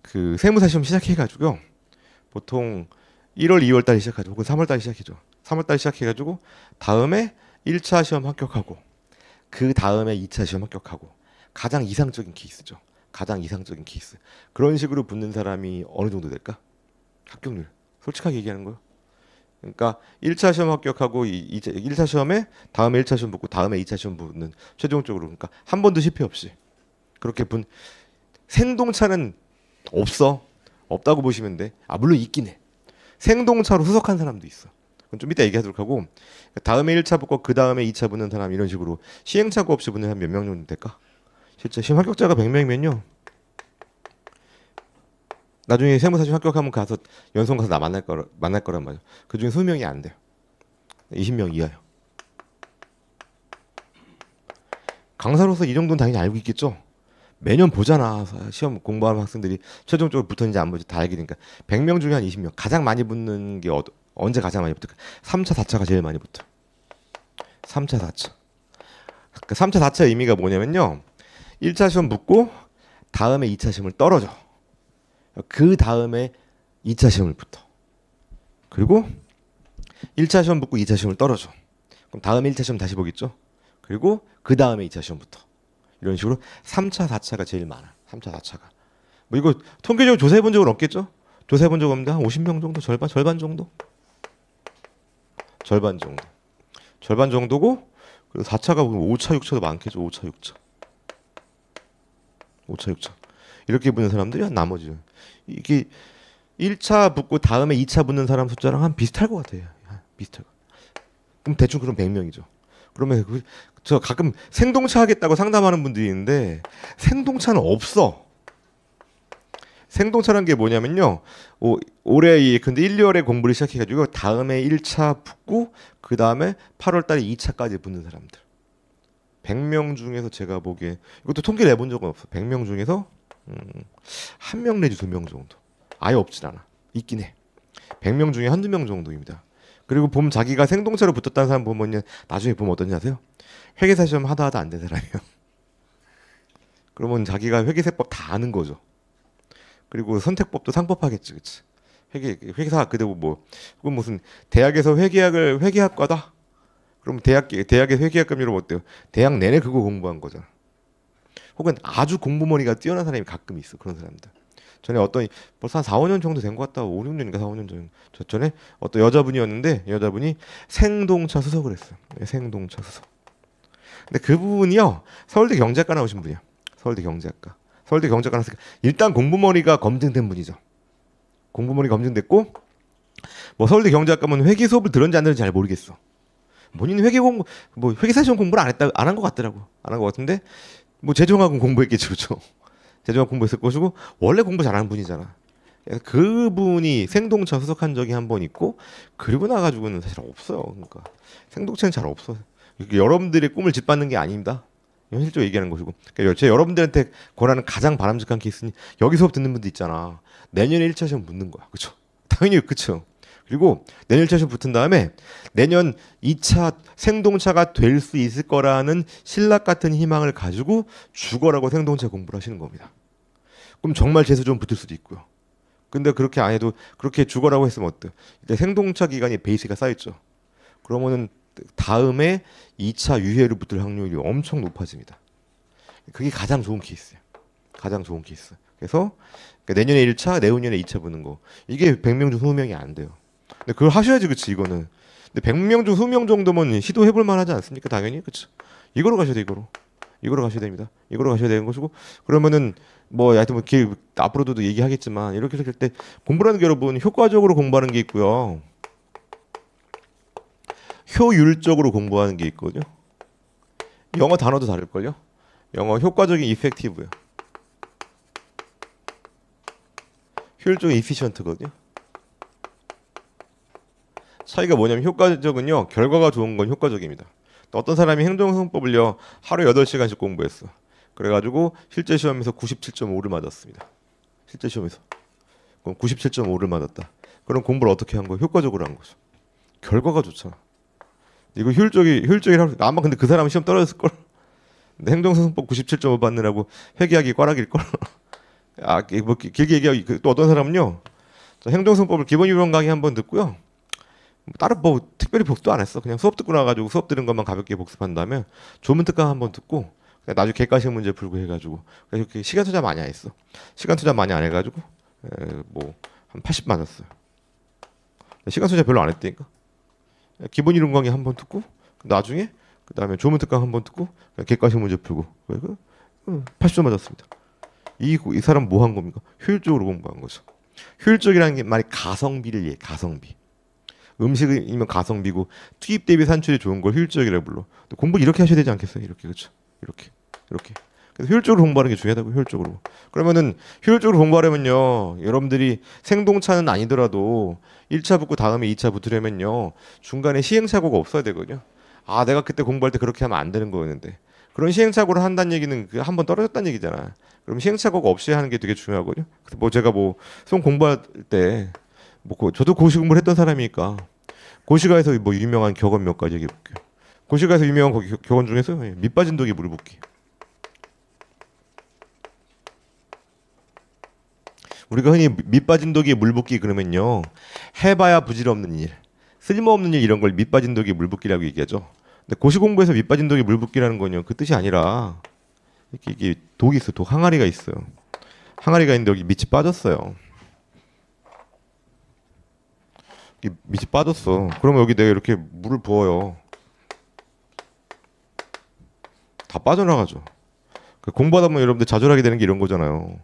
그 세무사 시험 시작해가지고요. 보통 1월, 2월 달에 시작하죠. 혹은 3월 달에 시작해죠. 3월 달에 시작해가지고 다음에 1차 시험 합격하고 그 다음에 2차 시험 합격하고 가장 이상적인 케이스죠. 가장 이상적인 케이스. 그런 식으로 붙는 사람이 어느 정도 될까? 합격률. 솔직하게 얘기하는 거예요. 그러니까 1차 시험 합격하고 1차 시험에 다음에 1차 시험 붙고 다음에 2차 시험 붙는 최종적으로 그러니까 한 번도 실패 없이 그렇게 생동차는 없다고 보시면 돼. 물론 있긴 해. 생동차로 후석한 사람도 있어. 그건 좀 이따 얘기하도록 하고 다음에 1차 붙고 그 다음에 2차 붙는 사람 이런 식으로 시행착오 없이 붙는 사람 몇 명 정도 될까? 실제 시험 합격자가 100명이면요. 나중에 세무사 시험 합격하면 가서 연수원 가서 나 만날 거란 말이야. 그중에 20명이 안 돼요. 20명 이하요. 강사로서 이 정도는 당연히 알고 있겠죠. 매년 보잖아. 시험 공부하는 학생들이 최종적으로 붙었는지 안 붙었는지 다 알게 되니까 100명 중에 한 20명. 가장 많이 붙는 게 언제 가장 많이 붙을까? 3차, 4차가 제일 많이 붙어. 3차, 4차. 그 3차, 4차 의미가 뭐냐면요. 1차 시험 붙고 다음에 2차 시험을 떨어져. 그 다음에 2차 시험을 붙어. 그리고 1차 시험 붙고 2차 시험을 떨어져. 그럼 다음에 1차 시험 다시 보겠죠. 그리고 그 다음에 2차 시험 붙어. 이런 식으로 3차, 4차가 제일 많아. 3차, 4차가. 뭐 이거 통계적으로 조사해 본 적은 없겠죠? 조사해 본 적 없는데 한 50명 정도? 절반 정도? 절반 정도. 절반 정도고 그리고 4차가 보면 5차, 6차도 많겠죠. 5차, 6차. 5차, 6차. 이렇게 붙는 사람들이 나머지. 이게 1차 붙고 다음에 2차 붙는 사람 숫자랑 한 비슷할 것 같아요. 비슷할 것 같아요. 그럼 대충 그럼 100명이죠. 그러면 저 가끔 생동차 하겠다고 상담하는 분들이 있는데 생동차는 없어. 생동차라는 게 뭐냐면요. 올해 근데 1, 2월에 공부를 시작해가지고 다음에 1차 붙고 그 다음에 8월 달에 2차까지 붙는 사람들. 100명 중에서 제가 보기에 이것도 통계를 내본 적은 없어. 100명 중에서 1명 내지 2명 정도. 아예 없진 않아. 있긴 해. 100명 중에 한두 명 정도입니다. 그리고 보면 자기가 생동차로 붙었다는 사람 보면 나중에 보면 어떤지 아세요? 회계사 시험 하다 안 된 사람이에요. 그러면 자기가 회계세법 다 아는 거죠. 그리고 선택법도 상법하겠지, 그치? 회계사 그대로 뭐 혹은 무슨 대학에서 회계학과다. 그럼 대학의 회계학 금리로 어때요? 대학 내내 그거 공부한 거잖아. 혹은 아주 공부머리가 뛰어난 사람이 가끔 있어. 그런 사람들. 전에 벌써 한 4, 5년 정도 된 것 같다. 5, 6년인가 4, 5년 전. 전에 어떤 여자분이었는데 여자분이 생동차 수석을 했어요. 생동차 수석. 근데 그분이요. 서울대 경제학과 나오신 분이야. 서울대 경제학과 나왔으니까 일단 공부머리가 검증된 분이죠. 공부머리가 검증됐고 뭐 서울대 경제학과면 회계 수업을 들었는지 안 들었는지 잘 모르겠어. 본인은 회계사 시험 공부를 안 한 것 같더라고. 안 한 것 같은데 뭐 재정학은 공부했겠죠, 그렇죠? 재정학 공부했을 것이고 원래 공부 잘하는 분이잖아. 그래서 그분이 생동차 수석한 적이 한 번 있고 그리고 나가지고는 사실 없어요. 그러니까 생동차는 잘 없어요. 여러분들의 꿈을 짓밟는 게 아닙니다. 현실적으로 얘기하는 것이고. 그러니까 제가 여러분들한테 권하는 가장 바람직한 케이스는 여기서 듣는 분들 있잖아. 내년에 1차 시험 붙는 거야. 그렇죠? 당연히 그렇죠. 그리고 내년 1차 시험 붙은 다음에 내년 2차 생동차가 될 수 있을 거라는 신락 같은 희망을 가지고 죽어라고 생동차 공부를 하시는 겁니다. 그럼 정말 재수 좀 붙을 수도 있고요. 근데 그렇게 안 해도 그렇게 죽어라고 했으면 어때요? 이제 생동차 기간이 베이스가 쌓였죠. 그러면은 다음에 2차 유예로 붙을 확률이 엄청 높아집니다. 그게 가장 좋은 케이스예요. 가장 좋은 케이스. 그래서 내년에 1차, 내후년에 2차 붙는 거. 이게 100명 중 20명이 안 돼요. 근데 그걸 하셔야지, 그치, 이거는. 근데 100명 중 20명 정도면 시도해볼 만하지 않습니까? 당연히, 그쵸. 이거로 가셔야 돼, 이거로. 이거로 가셔야 됩니다. 이거로 가셔야 되는 것이고, 그러면은 뭐 하여튼 뭐 앞으로도 얘기하겠지만 이렇게 할 때 공부라는 게 여러분 효과적으로 공부하는 게 있고요. 효율적으로 공부하는 게 있거든요. 영어 단어도 다를걸요. 영어 효과적인 effective요. 효율적인 efficient거든요. 차이가 뭐냐면 효과적은요. 결과가 좋은 건 효과적입니다. 어떤 사람이 행정성법을요. 하루에 8시간씩 공부했어. 그래가지고 실제 시험에서 97.5를 맞았습니다. 실제 시험에서. 그럼 97.5를 맞았다. 그럼 공부를 어떻게 한 거예요? 효과적으로 한 거죠. 결과가 좋잖아. 이거 효율적이라고 아마 근데 그 사람은 시험 떨어졌을 걸. 근데 행정성법 97.5 받느라고 회계하기 꽈락일 걸. 아, 뭐 길게 얘기하기 또 어떤 사람은요. 행정성법을 기본 이론 강의 한번 듣고요. 다른 뭐 특별히 복습도 안 했어. 그냥 수업 듣고 나가지고 수업 들은 것만 가볍게 복습한 다음에 조문 특강 한번 듣고 나중에 객관식 문제 풀고 해가지고 이렇게 시간 투자 많이 안 했어. 시간 투자 많이 안 해가지고 뭐 한 80 맞았어요. 시간 투자 별로 안 했다니까. 기본 이론 강의 한번 듣고 나중에 그 다음에 조문 특강 한번 듣고 객관식 문제 풀고 80점 맞았습니다. 이 사람 뭐 한 겁니까? 효율적으로 공부한 거죠. 효율적이라는 게 말이 가성비를 얘기해. 가성비. 음식이면 가성비고 투입 대비 산출이 좋은 걸 효율적이라고 불러. 공부 이렇게 하셔야 되지 않겠어요? 이렇게 그렇죠? 이렇게. 그래서 효율적으로 공부하는 게 중요하다고. 효율적으로. 그러면은 효율적으로 공부하려면요. 여러분들이 생동차는 아니더라도 1차 붙고 다음에 2차 붙으려면요. 중간에 시행착오가 없어야 되거든요. 아, 내가 그때 공부할 때 그렇게 하면 안 되는 거였는데. 그런 시행착오를 한다는 얘기는 한 번 떨어졌다는 얘기잖아. 그럼 시행착오가 없이 하는 게 되게 중요하거든요. 그래서 뭐 제가 뭐 수험 공부할 때 뭐 저도 고시 공부를 했던 사람이니까 고시가에서 뭐 유명한 격언 몇 가지 얘기해 볼게요. 고시가에서 유명한 격언 중에서 밑빠진 독이 물 붓기. 우리가 흔히 밑빠진 독이 물 붓기 그러면요. 해봐야 부질없는 일, 쓸모없는 일 이런 걸 밑빠진 독이 물 붓기라고 얘기하죠. 근데 고시 공부에서 밑빠진 독이 물 붓기라는 건요. 그 뜻이 아니라 이게 독이 있어. 독 항아리가 있어요. 항아리가 있는데 여기 밑이 빠졌어요. 밑이 빠졌어. 그러면 여기 내가 이렇게 물을 부어요. 다 빠져나가죠. 공부하다 보면 여러분들 좌절하게 되는 게 이런 거잖아요.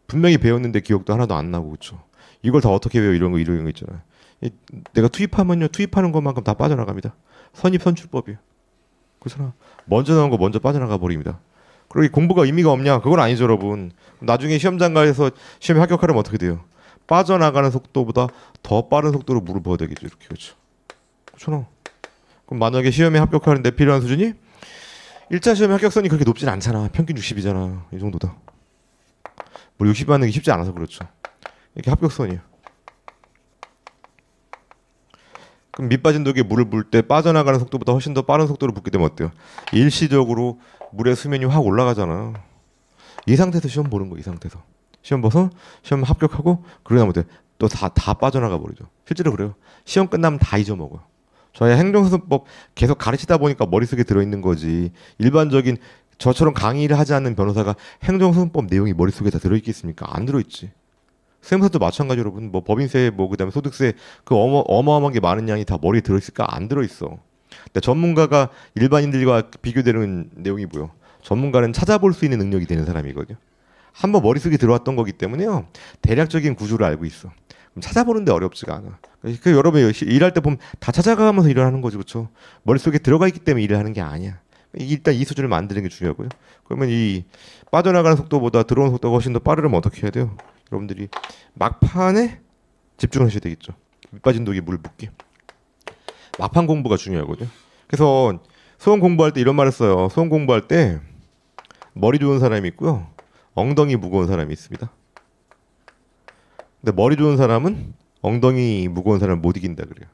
분명히 배웠는데 기억도 하나도 안 나고 그렇죠. 이걸 다 어떻게 배워 이런 거 있잖아요. 내가 투입하면요. 투입하는 것만큼 다 빠져나갑니다. 선입선출법이에요. 그렇잖아. 먼저 나온 거 먼저 빠져나가 버립니다. 그러기 공부가 의미가 없냐? 그건 아니죠, 여러분. 나중에 시험장 가서 시험에 합격하려면 어떻게 돼요? 빠져나가는 속도보다 더 빠른 속도로 물을 부어야 되겠죠. 이렇게 그렇죠. 그렇잖아. 그럼 만약에 시험에 합격하는데 필요한 수준이 1차 시험의 합격선이 그렇게 높진 않잖아. 평균 60이잖아. 이 정도다. 뭐 60 받는 게 쉽지 않아서 그렇죠. 이렇게 합격선이에요. 그럼 밑 빠진 독에 물을 부을 때 빠져나가는 속도보다 훨씬 더 빠른 속도로 붓게 되면 어때요? 일시적으로 물의 수면이 확 올라가잖아. 이 상태에서 시험 보는 거. 이 상태에서 시험 봐서 시험 합격하고 그러다 보면 또 다 빠져나가 버리죠. 실제로 그래요. 시험 끝나면 다 잊어먹어요. 저희 행정소송법 계속 가르치다 보니까 머릿속에 들어있는 거지. 일반적인 저처럼 강의를 하지 않는 변호사가 행정소송법 내용이 머릿속에 다 들어있겠습니까? 안 들어있지. 세무사도 마찬가지 여러분. 뭐 법인세 뭐 그다음에 소득세 그 어마어마한 게 많은 양이 다 머리에 들어있을까? 안 들어있어. 근데 전문가가 일반인들과 비교되는 내용이 뭐요? 전문가는 찾아볼 수 있는 능력이 되는 사람이거든요. 한번 머릿속에 들어왔던 거기 때문에요. 대략적인 구조를 알고 있어. 그럼 찾아보는데 어렵지가 않아. 그 여러분 일할 때 보면 다 찾아가면서 일을 하는 거지, 그렇죠? 머릿속에 들어가 있기 때문에 일을 하는 게 아니야. 일단 이 수준을 만드는 게 중요하고요. 그러면 이 빠져나가는 속도보다 들어오는 속도가 훨씬 더 빠르려면 어떻게 해야 돼요? 여러분들이 막판에 집중하셔야 되겠죠. 밑빠진 독에 물 붓기. 막판 공부가 중요하거든요. 그래서 수험 공부할 때 이런 말을 써요. 수험 공부할 때 머리 좋은 사람이 있고요. 엉덩이 무거운 사람이 있습니다. 근데 머리 좋은 사람은 엉덩이 무거운 사람을 못 이긴다 그래요.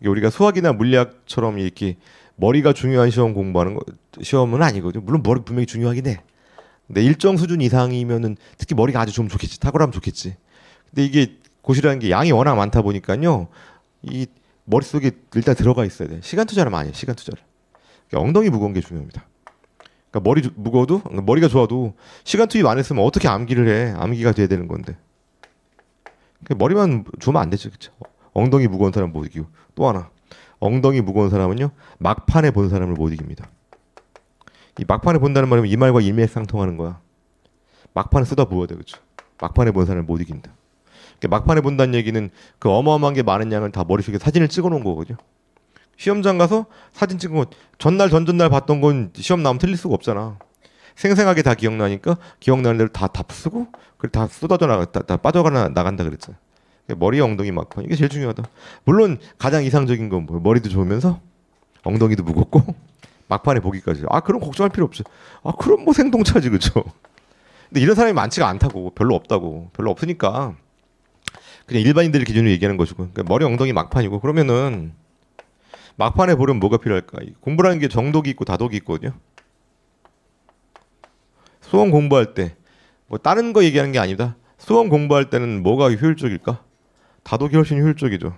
이게 우리가 수학이나 물리학처럼 이렇게 머리가 중요한 시험 공부하는 거 시험은 아니거든요. 물론 머리 분명히 중요하긴 해. 근데 일정 수준 이상이면은 특히 머리가 아주 좀 좋겠지. 탁월하면 좋겠지. 근데 이게 고시라는 게 양이 워낙 많다 보니까요. 이 머릿속에 일단 들어가 있어야 돼. 시간 투자를 많이 해. 시간 투자를. 그러니까 엉덩이 무거운 게 중요합니다. 그러니까 머리 무거워도 머리가 좋아도 시간 투입 안 했으면 어떻게 암기를 해. 암기가 돼야 되는 건데. 그러니까 머리만 좋으면 안 되죠. 그렇죠? 엉덩이 무거운 사람 못 이기고. 또 하나. 엉덩이 무거운 사람은요. 막판에 본 사람을 못 이깁니다. 이 막판에 본다는 말이면 이 말과 일맥상통하는 거야. 막판에 쏟아부어야 돼. 그렇죠? 막판에 본 사람을 못 이긴다. 그러니까 막판에 본다는 얘기는 그 어마어마한 게 많은 양을 다 머릿속에 사진을 찍어 놓은 거거든요. 시험장 가서 사진 찍은 거 전날 전전날 봤던 건 시험 나오면 틀릴 수가 없잖아. 생생하게 다 기억나니까 기억나는 대로 다 쓰고 그리고 다 쏟아져 다 빠져가 나간다 그랬잖아. 머리 엉덩이 막판 이게 제일 중요하다. 물론 가장 이상적인 건 뭐 머리도 좋으면서 엉덩이도 무겁고 막판에 보기까지. 아 그럼 걱정할 필요 없죠. 아 그럼 뭐 생동차지 그죠. 근데 이런 사람이 많지가 않다고. 별로 없다고. 별로 없으니까 그냥 일반인들 기준으로 얘기하는 것이고. 그러니까 머리 엉덩이 막판이고 그러면은 막판에 보려면 뭐가 필요할까? 공부라는 게 정독이 있고 다독이 있거든요. 수험 공부할 때 뭐 다른 거 얘기하는 게 아니다. 수험 공부할 때는 뭐가 효율적일까? 다독이 훨씬 효율적이죠.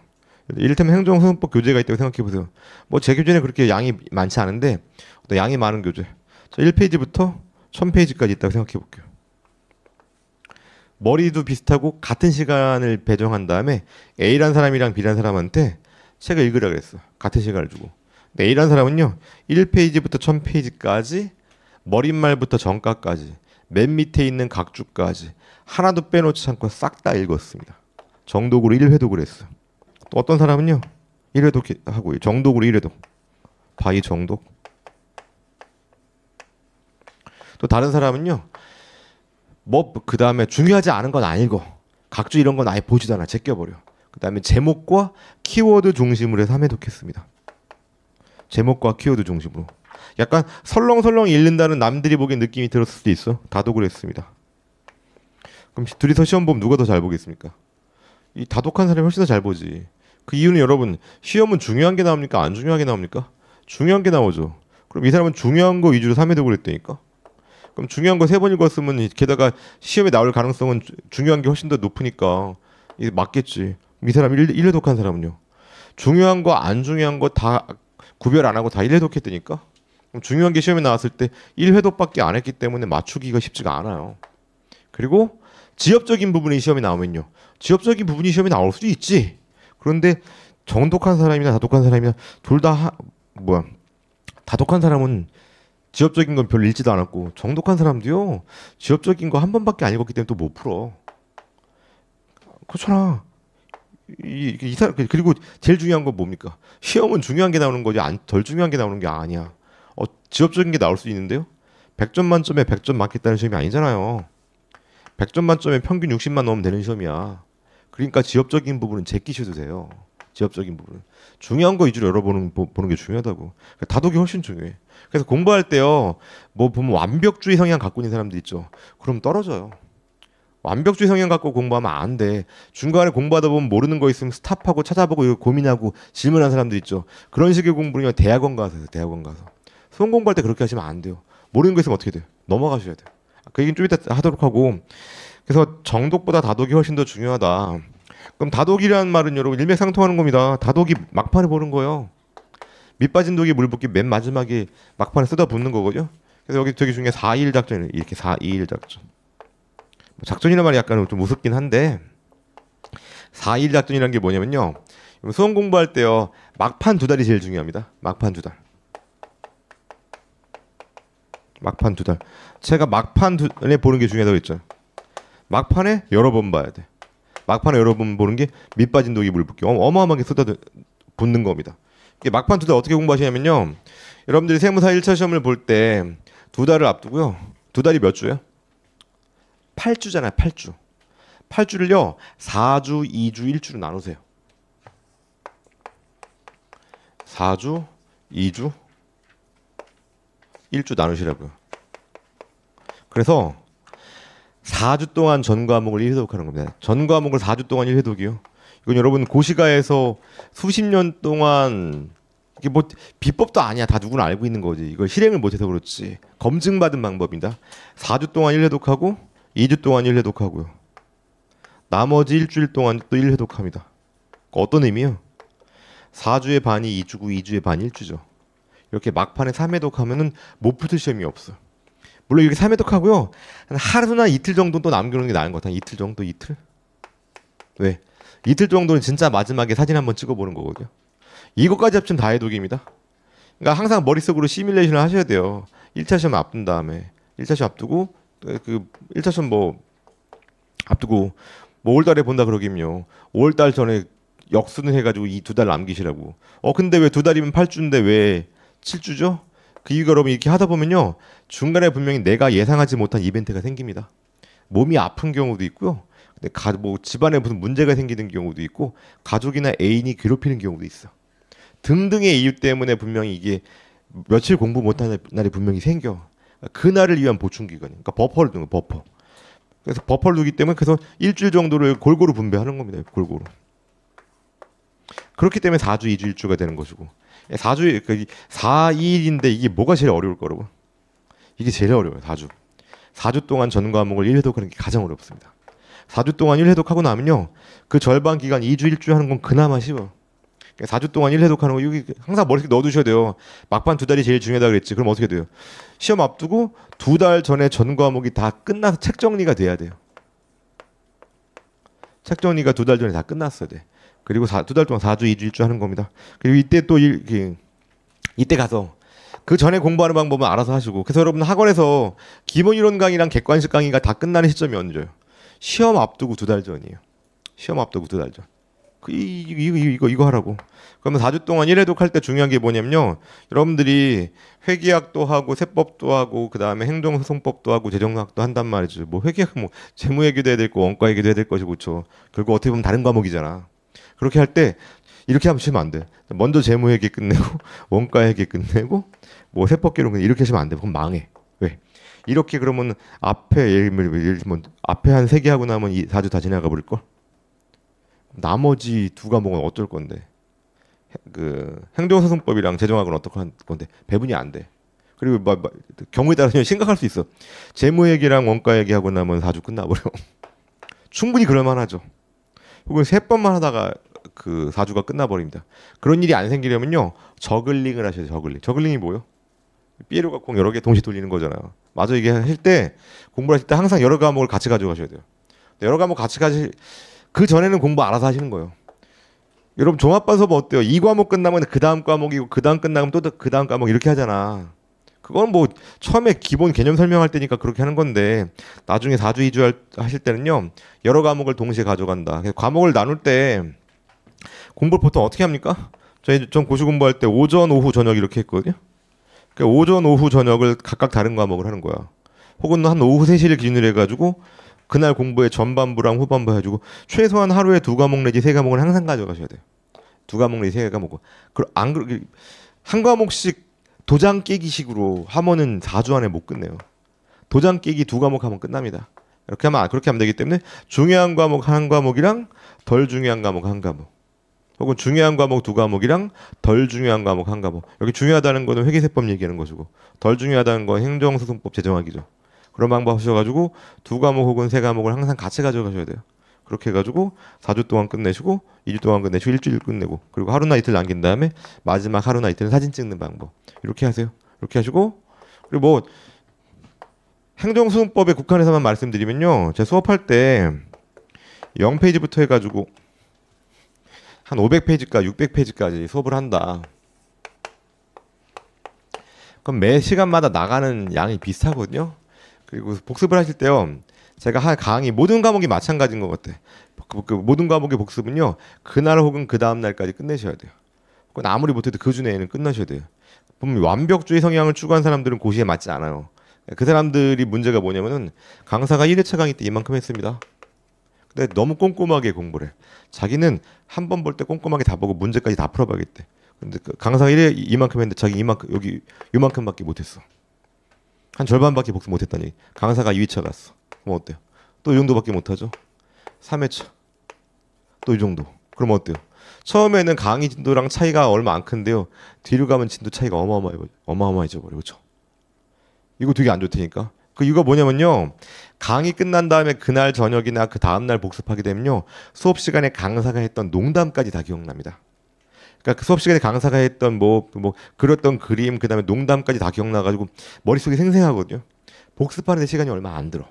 이를테면 행정소송법 교재가 있다고 생각해 보세요. 뭐 제 교재는 그렇게 양이 많지 않은데 어떤 양이 많은 교재. 저 1페이지부터 1000페이지까지 있다고 생각해 볼게요. 머리도 비슷하고 같은 시간을 배정한 다음에 A란 사람이랑 B란 사람한테 책을 읽으라 그랬어. 같은 시간을 주고. 근데 A란 사람은요. 1페이지부터 1000페이지까지 머릿말부터 정가까지 맨 밑에 있는 각주까지 하나도 빼놓지 않고 싹 다 읽었습니다. 정독으로 1회독을 했어. 또 어떤 사람은요. 1회독 하고 정독으로 1회독. 바이 정독. 또 다른 사람은요. 뭐 그 다음에 중요하지 않은 건 안 읽어. 각주 이런 건 아예 보지도 않아. 제껴버려. 그 다음에 제목과 키워드 중심으로 해서 3회독 했습니다. 제목과 키워드 중심으로. 약간 설렁설렁 읽는다는 남들이 보기엔 느낌이 들었을 수도 있어. 다독을 했습니다. 그럼 둘이서 시험 보면 누가 더 잘 보겠습니까? 이 다독한 사람이 훨씬 더 잘 보지. 그 이유는 여러분 시험은 중요한 게 나옵니까? 안 중요하게 나옵니까? 중요한 게 나오죠. 그럼 이 사람은 중요한 거 위주로 3회독을 했다니까? 그럼 중요한 거 3번 읽었으면 게다가 시험에 나올 가능성은 중요한 게 훨씬 더 높으니까 이게 맞겠지. 이 사람 1회독한 사람은요. 중요한 거 안 중요한 거 다 구별 안 하고 다 1회독 했다니까? 그럼 중요한 게 시험에 나왔을 때 1회독밖에 안 했기 때문에 맞추기가 쉽지가 않아요. 그리고 지엽적인 부분이 시험에 나오면요. 지엽적인 부분이 시험에 나올 수도 있지. 그런데 정독한 사람이나 다독한 사람이나 둘 다 다독한 사람은 지엽적인 건 별로 읽지도 않았고 정독한 사람도요. 지엽적인 거 한 번밖에 안 읽었기 때문에 또 못 풀어. 그렇잖아. 이 사람 그리고 제일 중요한 건 뭡니까? 시험은 중요한 게 나오는 거지 덜 중요한 게 나오는 게 아니야. 지엽적인 게 나올 수 있는데요. 100점 만점에 100점 맞겠다는 시험이 아니잖아요. 100점 만점에 평균 60만 넣으면 되는 시험이야. 그러니까 지엽적인 부분은 제끼셔도 돼요. 지엽적인 부분. 중요한 거 위주로 보는 게 중요하다고. 다독이 훨씬 중요해. 그래서 공부할 때요. 뭐 보면 완벽주의 성향 갖고 있는 사람들 있죠. 그럼 떨어져요. 완벽주의 성향 갖고 공부하면 안 돼. 중간에 공부하다 보면 모르는 거 있으면 스탑하고 찾아보고 이거 고민하고 질문하는 사람들 있죠. 그런 식의 공부는 대학원 가서 해요. 대학원 가서. 수험 공부할 때 그렇게 하시면 안 돼요. 모르는 거 있으면 어떻게 돼요? 넘어가셔야 돼요. 그 얘기는 좀 이따 하도록 하고. 그래서 정독보다 다독이 훨씬 더 중요하다. 그럼 다독이라는 말은 여러분 일맥상통하는 겁니다. 다독이 막판에 보는 거예요. 밑빠진 독이 물 붓기 맨 마지막에 막판에 쏟아붓는 거거든요. 그래서 여기 되게 중요해 4.21 작전이에요. 이렇게 4.21 작전. 작전이란 말이 약간 좀 우습긴 한데 4.21 작전이라는 게 뭐냐면요. 수험 공부할 때요. 막판 2달이 제일 중요합니다. 막판 2달. 막판 2달. 제가 막판에 보는 게 중요하다고 했죠. 막판에 여러 번 봐야 돼. 막판에 여러 번 보는 게 밑빠진 독이 물 붓기. 어마어마하게 쏟아붓는 겁니다. 막판 2달 어떻게 공부하시냐면요. 여러분들이 세무사 1차 시험을 볼 때 2달을 앞두고요. 2달이 몇 주예요? 8주잖아요. 8주. 8주를요 4주, 2주, 1주로 나누세요. 4주, 2주, 1주 나누시라고요. 그래서 4주 동안 전 과목을 1회독하는 겁니다. 전 과목을 4주 동안 1회독이요. 이건 여러분 고시가에서 수십 년 동안 이게 뭐 비법도 아니야. 다 누구나 알고 있는 거지. 이걸 실행을 못해서 그렇지. 검증받은 방법입니다. 4주 동안 1회독하고 2주 동안 1회독하고요. 나머지 일주일 동안 또 1회독합니다. 어떤 의미요? 4주의 반이 2주고 2주의 반이 1주죠. 이렇게 막판에 3회독 하면은 못 붙을 시험이 없어요. 물론 이렇게 3회독 하고요. 한 하루나 이틀 정도 또 남겨놓는 게 나은 것 같아요. 이틀 정도, 이틀? 왜? 이틀 정도는 진짜 마지막에 사진 한번 찍어보는 거거든요. 이것까지 합치면 다 해독입니다. 그러니까 항상 머릿속으로 시뮬레이션을 하셔야 돼요. 1차 시험 앞둔 다음에 1차 시험 앞두고 그 1차 시험 뭐 앞두고 뭐 5월달에 본다 그러기면요. 5월달 전에 역순을 해가지고 이 2달 남기시라고. 근데 왜 2달이면 8주인데 왜 7주죠? 그 이유가 여러분 이렇게 하다 보면요. 중간에 분명히 내가 예상하지 못한 이벤트가 생깁니다. 몸이 아픈 경우도 있고요. 근데 뭐 집안에 무슨 문제가 생기는 경우도 있고 가족이나 애인이 괴롭히는 경우도 있어. 등등의 이유 때문에 분명히 이게 며칠 공부 못하는 날이 분명히 생겨. 그날을 위한 보충 기간이에요. 그러니까 버퍼를 두는 거, 버퍼. 그래서 버퍼를 두기 때문에 그래서 일주일 정도를 골고루 분배하는 겁니다. 골고루. 그렇기 때문에 4주, 2주, 1주가 되는 것이고 4주, 4, 2일인데 이게 뭐가 제일 어려울 거라고? 이게 제일 어려워요. 4주. 4주 동안 전 과목을 1회독하는 게 가장 어렵습니다. 4주 동안 1회독하고 나면요. 그 절반 기간 2주, 1주 하는 건 그나마 쉬워요. 4주 동안 1회독하는 거 여기 항상 머릿속에 넣어두셔야 돼요. 막판 2달이 제일 중요하다 그랬지. 그럼 어떻게 돼요? 시험 앞두고 2달 전에 전 과목이 다 끝나서 책 정리가 돼야 돼요. 책 정리가 2달 전에 다 끝났어야 돼. 그리고 2달 동안 4주, 2주, 1주 하는 겁니다. 그리고 이때 또 이때 가서 그 전에 공부하는 방법은 알아서 하시고. 그래서 여러분 학원에서 기본 이론 강의랑 객관식 강의가 다 끝나는 시점이 언제예요? 시험 앞두고 2달 전이에요. 시험 앞두고 2달 전. 이거 하라고. 그러면 4주 동안 1회독 할 때 중요한 게 뭐냐면요. 여러분들이 회계학도 하고 세법도 하고 그다음에 행정소송법도 하고 재정학도 한단 말이죠. 뭐 회계학 뭐 재무회계도 해야 될 거, 원가회계도 해야 될 것이고 그렇죠. 결국 어떻게 보면 다른 과목이잖아. 그렇게 할 때 이렇게 하시면 안 돼. 먼저 재무회계 끝내고 원가회계 끝내고 뭐 세법계론 이렇게 하시면 안 돼. 그럼 망해. 왜? 이렇게 그러면 앞에 예를 들면 앞에 한 3개 하고 나면 4주 다 지나가 버릴 걸. 나머지 2과목은 어쩔 건데? 그 행정소송법이랑 재정학은 어떻게 할 건데? 배분이 안 돼. 그리고 경우에 따라서 심각할 수 있어. 재무회계랑 원가회계 하고 나면 4주 끝나버려. 충분히 그럴 만하죠. 혹은 3번만 하다가 그 4주가 끝나버립니다. 그런 일이 안 생기려면요. 저글링을 하셔야 돼요. 저글링. 저글링이 뭐예요? 삐에로가 공 여러 개 동시에 돌리는 거잖아요. 맞아. 이게 하실 때 공부를 하실 때 항상 여러 과목을 같이 가져가셔야 돼요. 여러 과목 같이 그 전에는 공부 알아서 하시는 거예요. 여러분 종합반 수업 어때요? 이 과목 끝나면 그 다음 과목이고 그 다음 끝나면 또 그 다음 과목 이렇게 하잖아. 그건 뭐 처음에 기본 개념 설명할 때니까 그렇게 하는 건데 나중에 4주 2주 하실 때는요. 여러 과목을 동시에 가져간다. 그래서 과목을 나눌 때 공부를 보통 어떻게 합니까? 전 고시 공부할 때 오전, 오후, 저녁 이렇게 했거든요. 그러니까 오전, 오후, 저녁을 각각 다른 과목을 하는 거야. 혹은 한 오후 3시를 기준으로 해가지고 그날 공부에 전반부랑 후반부 해가지고 최소한 하루에 2과목 내지 3과목을 항상 가져가셔야 돼요. 2과목 내지 3과목. 한 과목씩 도장 깨기식으로 하면은 4주 안에 못 끝내요. 도장 깨기 2과목 하면 끝납니다. 그렇게 하면 되기 때문에 중요한 과목 한 과목이랑 덜 중요한 과목 한 과목. 혹은 중요한 과목 2과목이랑 덜 중요한 과목 한 과목. 여기 중요하다는 거는 회계세법 얘기하는 것이고 덜 중요하다는 건 행정소송법 재정학이죠. 그런 방법 하셔가지고 2과목 혹은 3과목을 항상 같이 가져가셔야 돼요. 그렇게 해가지고 4주 동안 끝내시고 2주 동안 끝내시고 일주일 끝내고 그리고 하루나 이틀 남긴 다음에 마지막 하루나 이틀은 사진 찍는 방법. 이렇게 하세요. 이렇게 하시고 그리고 뭐 행정소송법에 국한해서만 말씀드리면요. 제가 수업할 때 0페이지부터 해가지고 한 500페이지까지 600페이지까지 수업을 한다. 그럼 매 시간마다 나가는 양이 비슷하거든요. 그리고 복습을 하실 때요. 제가 한 강의 모든 과목이 마찬가지인 것 같아. 그 모든 과목의 복습은요. 그날 혹은 그 다음 날까지 끝내셔야 돼요. 그건 아무리 못해도 그 주 내에는 끝나셔야 돼요. 보면 완벽주의 성향을 추구한 사람들은 고시에 맞지 않아요. 그 사람들이 문제가 뭐냐면은 강사가 1회차 강의 때 이만큼 했습니다. 근데 너무 꼼꼼하게 공부를 해. 자기는 한 번 볼 때 꼼꼼하게 다 보고 문제까지 다 풀어봐야겠대. 근데 그 강사가 이만큼 했는데 자기 이만큼 여기 요만큼밖에 못했어. 한 절반밖에 복습 못했다니. 강사가 2회차 갔어. 그럼 어때요? 또 이 정도밖에 못하죠. 3회차 또 이 정도. 그럼 어때요? 처음에는 강의 진도랑 차이가 얼마 안 큰데요. 뒤로 가면 진도 차이가 어마어마해져 버려. 그렇죠? 이거 되게 안 좋다니까. 그 이유가 뭐냐면요. 강의 끝난 다음에 그날 저녁이나 그 다음 날 복습하게 되면요. 수업 시간에 강사가 했던 농담까지 다 기억납니다. 그러니까 그 수업 시간에 강사가 했던 뭐 그렸던 그림 그다음에 농담까지 다 기억나가지고 머릿속에 생생하거든요. 복습하는데 시간이 얼마 안 들어.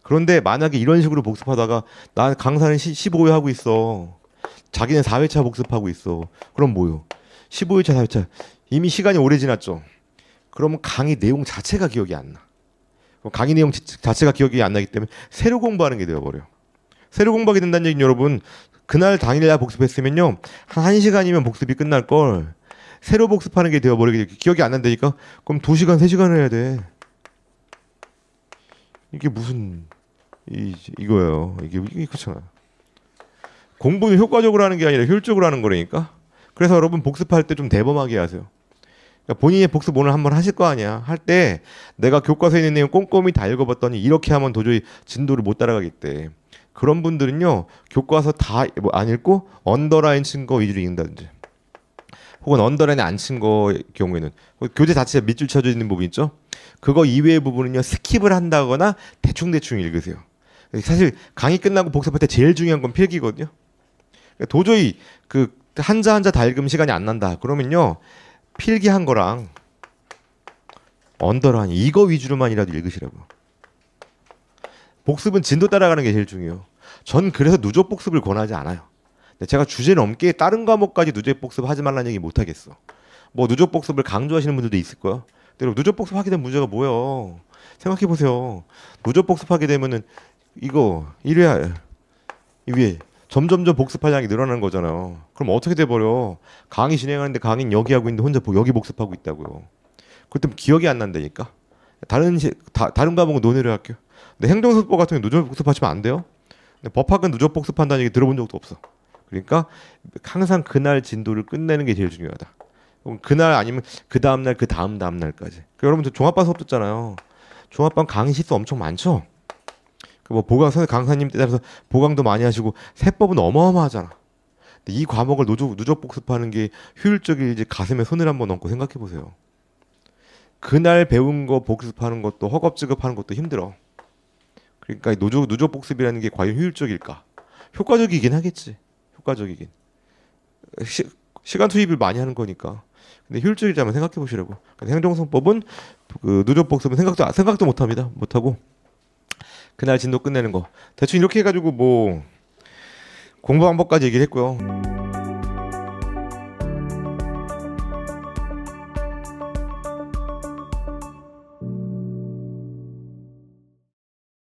그런데 만약에 이런 식으로 복습하다가 나 강사는 15회 하고 있어. 자기는 4회차 복습하고 있어. 그럼 뭐요? 15회차 4회차 이미 시간이 오래 지났죠. 그러면 강의 내용 자체가 기억이 안 나. 그럼 강의 내용 자체가 기억이 안 나기 때문에 새로 공부하는 게 되어버려요. 새로 공부하게 된다는 얘기는 여러분 그날 당일날 복습했으면요 한 1시간이면 복습이 끝날 걸 새로 복습하는 게 되어버리게 기억이 안 난다니까. 그럼 2시간 3시간을 해야 돼. 이게 무슨 이거예요. 이게 그렇잖아. 공부는 효과적으로 하는 게 아니라 효율적으로 하는 거라니까. 그래서 여러분 복습할 때 좀 대범하게 하세요. 그러니까 본인의 복습 오늘 한번 하실 거 아니야. 할 때 내가 교과서에 있는 내용 꼼꼼히 다 읽어봤더니 이렇게 하면 도저히 진도를 못 따라가겠대. 그런 분들은요 교과서 다 안 읽고 언더라인 친 거 위주로 읽는다든지 혹은 언더라인에 안 친 거 경우에는 교재 자체에 밑줄 쳐져 있는 부분 있죠. 그거 이외의 부분은요 스킵을 한다거나 대충대충 읽으세요. 사실 강의 끝나고 복습할 때 제일 중요한 건 필기거든요. 그러니까 도저히 그 한자 한자 다 읽으면 시간이 안 난다. 그러면요 필기한 거랑 언더라인 이거 위주로만이라도 읽으시라고. 복습은 진도 따라가는 게 제일 중요해요. 전 그래서 누적 복습을 권하지 않아요. 근데 제가 주제 넘게 다른 과목까지 누적 복습 하지 말라는 얘기 못 하겠어. 뭐 누적 복습을 강조하시는 분들도 있을 거야. 근데 누적 복습하게 된 문제가 뭐예요? 생각해 보세요. 누적 복습하게 되면은 이거 1회 위에 점점점 복습할 양이 늘어나는 거잖아요. 그럼 어떻게 돼버려? 강의 진행하는데 강의는 여기 하고 있는데 혼자 여기 복습하고 있다고요. 그때 기억이 안 난다니까. 다른 과목은 논의를 할게요. 근데 행정수법 같은 경우 누적 복습하시면 안 돼요. 근데 법학은 누적 복습한다는 얘기 들어본 적도 없어. 그러니까 항상 그날 진도를 끝내는 게 제일 중요하다. 그날 아니면 그 다음 날, 그 다음 날까지. 여러분 저 종합반 수업 듣잖아요. 종합반 강의 시수 엄청 많죠. 뭐 보강 강사님 따라서 보강도 많이 하시고 세법은 어마어마하잖아. 근데 이 과목을 누적 복습하는 게 효율적일지 가슴에 손을 한번 얹고 생각해 보세요. 그날 배운 거 복습하는 것도 허겁지겁하는 것도 힘들어. 그러니까 누적 복습이라는 게 과연 효율적일까? 효과적이긴 하겠지. 효과적이긴. 시간 투입을 많이 하는 거니까. 근데 효율적이지 한번 생각해 보시라고. 행정성법은 그 누적 복습은 생각도 못 합니다. 못 하고 그날 진도 끝내는 거. 대충 이렇게 해가지고 뭐 공부 방법까지 얘기를 했고요.